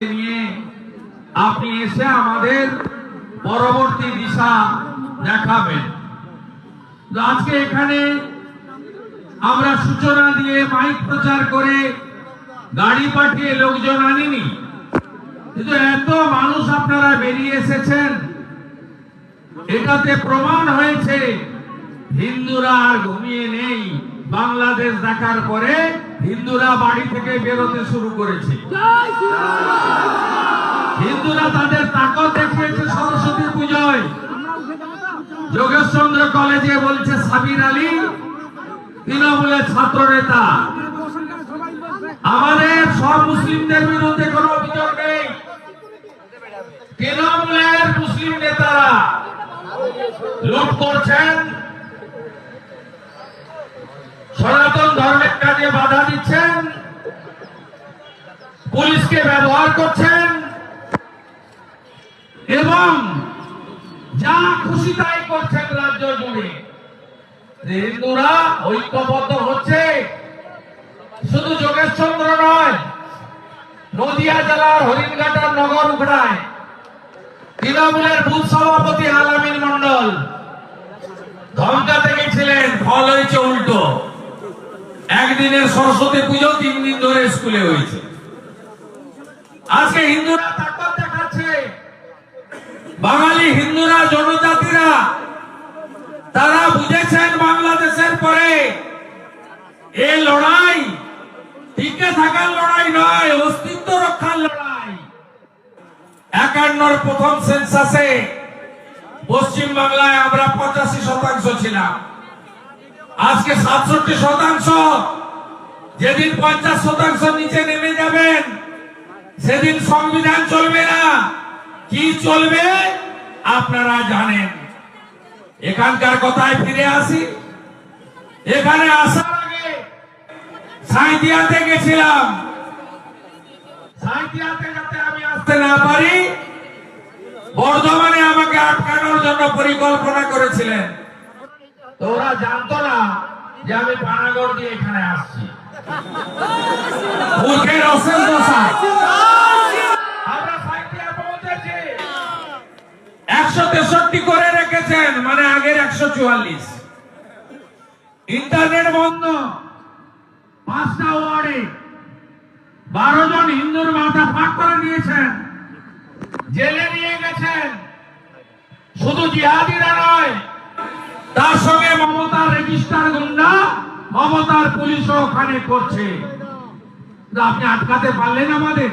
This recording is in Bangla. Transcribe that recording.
নিয়ে আপনি এসে আমাদের পরবর্তী দিশা দেখাবেন। আজকে এখানে আমরা সূচনা দিয়ে মাইক প্রচার করে গাড়ি পাঠিয়ে লোকজন আনিনি, কিন্তু এত মানুষ আপনারা বেরিয়ে এসেছেন, এটাতে প্রমাণ হয়েছে হিন্দুরা আর ঘুমিয়ে নেই। বাংলাদেশ দেখার পরে হিন্দুরা বাড়ি থেকে বেরোতে শুরু করেছে। হিন্দুরা তাদের তাকত দেখিয়েছে সরস্বতী পুজোয়। যোগেশচন্দ্র কলেজে বলছে সাবির আলী তৃণমূলের ছাত্র নেতা। আমাদের সব মুসলিমদের বিরুদ্ধে কোনো অভিযোগ নেই, তৃণমূলের মুসলিম নেতারা লুট করছেন, সনাতন ধর্মের কাজে বাধা দিচ্ছেন, পুলিশকে ব্যবহার করছেন এবং যা খুশি তাই করছেন রাজ্য জুড়ে। হিন্দুরা ঐক্যবদ্ধ হচ্ছে, শুধু যোগেশচন্দ্র নয়, নদিয়া জেলার হরিণঘাটার নগর উখড়ায় তৃণমূলের বুথ সভাপতি আলামিন মন্ডল ধমকাতে গেছিলেন, ফল হয়েছে উল্টো। একদিনের সরস্বতী পুজো 3 দিন ধরে স্কুলে হয়েছে। আজকে হিন্দুরা তাকত দেখাচ্ছে, বাঙালি হিন্দুরা জনজাতিরা তারা বুঝেছেন বাংলাদেশের পরে এই লড়াই টিকে থাকার লড়াই নয়, অস্তিত্ব রক্ষার লড়াই। 51 প্রথম সেন্সাসে পশ্চিম বাংলায় আমরা 85% ছিলাম, আজকে 67%। যেদিন 50% নিচে নেমে যাবেন সেদিন সংবিধান চলবে না। কি চলবে আপনারা জানেন। এখানকার কথায় ফিরে আসি। এখানে আসার আগে সাঁইথিয়াতে গেছিলাম। সাঁইথিয়াতে যাতে আমি আসতে না পারি বর্ধমানে আমাকে আটকানোর জন্য পরিকল্পনা করেছিলেন। তো ওরা জানতো না যে আমি পানাগড় দিয়ে এখানে আসছি। মূর্খের অশেষ দশা। আমরা সাঁইথিয়া পৌঁছেছি, 163 করে রেখেছেন, মানে আগের 144। ইন্টারনেট বন্ধ। 5টা ওয়ার্ডে 12 জন হিন্দুর মাথা ফাঁক করে দিয়েছেন, জেলে নিয়ে গেছেন। শুধু জিহাদিরা নয়, তার সঙ্গে মমতার রেজিস্টার গুন্ডা, মমতার পুলিশও ওখানে করছে। আপনি আটকাতে পারলেন আমাদের?